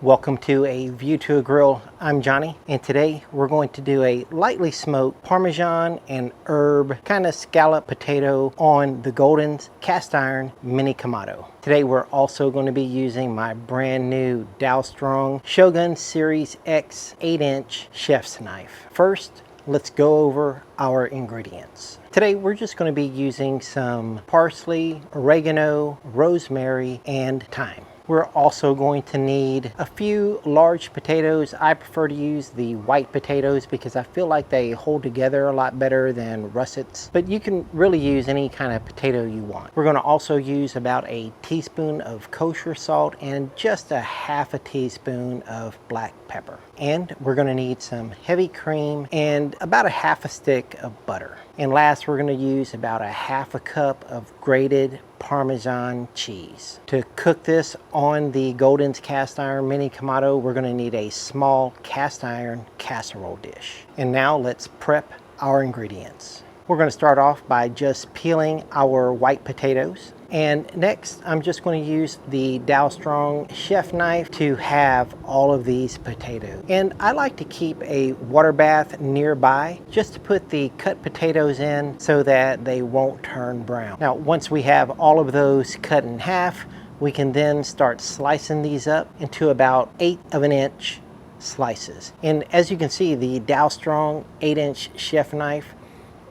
Welcome to A View to a Grill. I'm Johnny, and today we're going to do a lightly smoked Parmesan and herb kind of scalloped potato on the Golden's cast iron mini Kamado. Today we're also going to be using my brand new Dow Strong Shogun Series X 8-inch chef's knife. First, let's go over our ingredients. Today we're just going to be using some parsley, oregano, rosemary, and thyme. We're also going to need a few large potatoes. I prefer to use the white potatoes because I feel like they hold together a lot better than russets, but you can really use any kind of potato you want. We're going to also use about a teaspoon of kosher salt and just a half a teaspoon of black pepper. And we're going to need some heavy cream and about a half a stick of butter. And last, we're going to use about a half a cup of grated Parmesan cheese. To cook this on the Golden's cast iron mini Kamado, we're going to need a small cast iron casserole dish. And now let's prep our ingredients. We're going to start off by just peeling our white potatoes. And next, I'm just going to use the Dow Strong chef knife to have all of these potatoes. And I like to keep a water bath nearby just to put the cut potatoes in so that they won't turn brown. Now, once we have all of those cut in half, we can then start slicing these up into about 1/8 of an inch slices. And as you can see, the Dow Strong 8-inch chef knife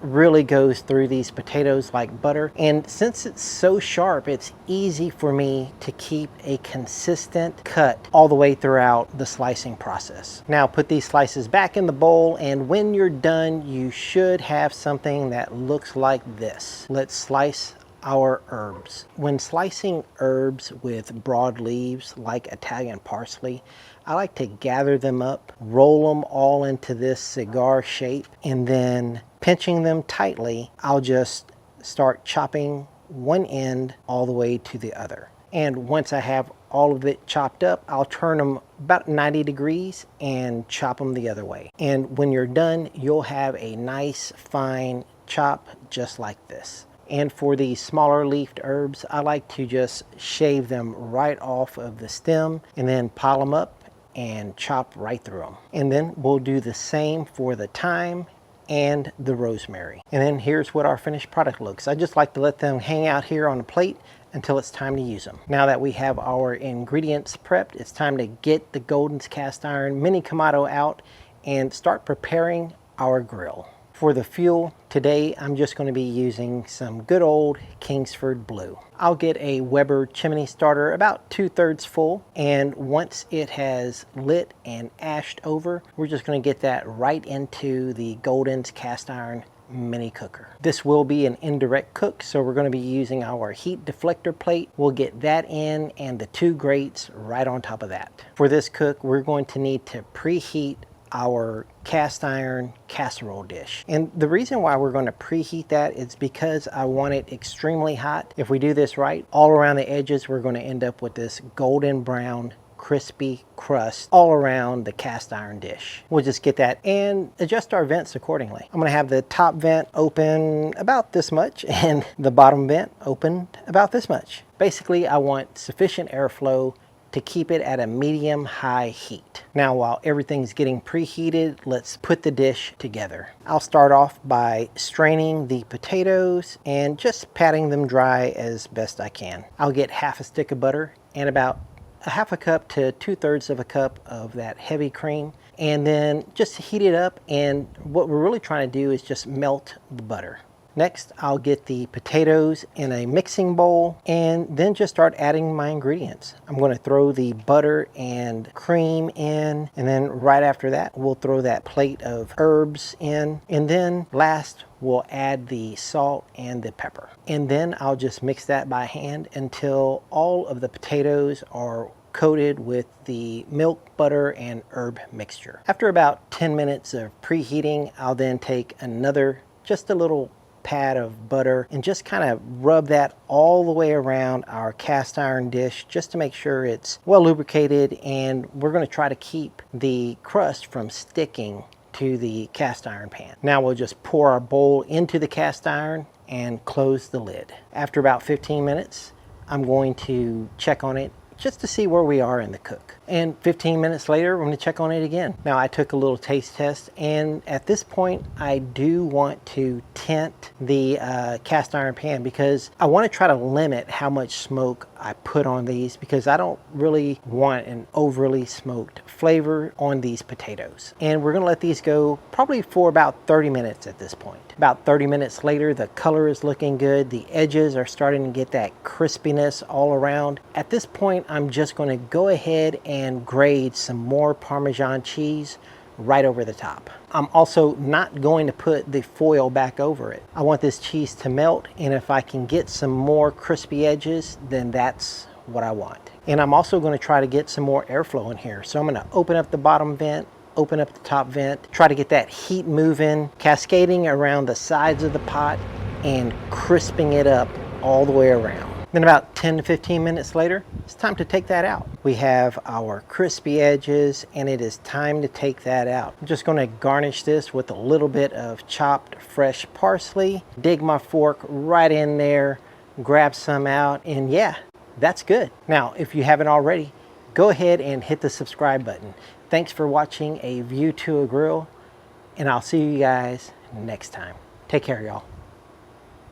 really goes through these potatoes like butter, and since it's so sharp, it's easy for me to keep a consistent cut all the way throughout the slicing process. Now put these slices back in the bowl, and when you're done, you should have something that looks like this. Let's slice our herbs. When slicing herbs with broad leaves like Italian parsley, I like to gather them up, roll them all into this cigar shape, and then pinching them tightly, I'll just start chopping one end all the way to the other. And once I have all of it chopped up, I'll turn them about 90 degrees and chop them the other way. And when you're done, you'll have a nice fine chop just like this. And for the smaller leafed herbs, I like to just shave them right off of the stem and then pile them up and chop right through them. And then we'll do the same for the thyme and the rosemary. And then here's what our finished product looks. I just like to let them hang out here on the plate until it's time to use them. Now that we have our ingredients prepped, it's time to get the Golden's cast iron mini Kamado out and start preparing our grill. For the fuel, today I'm just going to be using some good old Kingsford Blue. I'll get a Weber chimney starter about 2/3 full, and once it has lit and ashed over, we're just going to get that right into the Golden's cast iron mini cooker. This will be an indirect cook, so we're going to be using our heat deflector plate. We'll get that in and the 2 grates right on top of that. For this cook, we're going to need to preheat our cast iron casserole dish. And the reason why we're going to preheat that is because I want it extremely hot. If we do this right, all around the edges, we're going to end up with this golden brown crispy crust all around the cast iron dish. We'll just get that and adjust our vents accordingly. I'm going to have the top vent open about this much and the bottom vent open about this much. Basically, I want sufficient airflow to keep it at a medium-high heat. Now, while everything's getting preheated, let's put the dish together. I'll start off by straining the potatoes and just patting them dry as best I can. I'll get half a stick of butter and about a half a cup to 2/3 of a cup of that heavy cream, and then just heat it up, and what we're really trying to do is just melt the butter. Next, I'll get the potatoes in a mixing bowl and then just start adding my ingredients. I'm going to throw the butter and cream in, and then right after that, we'll throw that plate of herbs in. And then last, we'll add the salt and the pepper. And then I'll just mix that by hand until all of the potatoes are coated with the milk, butter, and herb mixture. After about 10 minutes of preheating, I'll then take just a little pad of butter and just kind of rub that all the way around our cast iron dish just to make sure it's well lubricated, and we're going to try to keep the crust from sticking to the cast iron pan. Now we'll just pour our bowl into the cast iron and close the lid. After about 15 minutes, I'm going to check on it just to see where we are in the cook. and 15 minutes later, I'm gonna check on it again. Now I took a little taste test, and at this point, I do want to tint the cast iron pan because I wanna try to limit how much smoke I put on these because I don't really want an overly smoked flavor on these potatoes. And we're gonna let these go probably for about 30 minutes at this point. About 30 minutes later, the color is looking good. The edges are starting to get that crispiness all around. At this point, I'm just gonna go ahead and grate some more Parmesan cheese right over the top. I'm also not going to put the foil back over it. I want this cheese to melt, and if I can get some more crispy edges, then that's what I want. And I'm also going to try to get some more airflow in here. So I'm going to open up the bottom vent, open up the top vent, try to get that heat moving, cascading around the sides of the pot and crisping it up all the way around. Then about 10 to 15 minutes later, it's time to take that out. We have our crispy edges, and it is time to take that out. I'm just gonna garnish this with a little bit of chopped fresh parsley, dig my fork right in there, grab some out, and yeah, that's good. Now, if you haven't already, go ahead and hit the subscribe button. Thanks for watching A View to a Grill, and I'll see you guys next time. Take care, y'all.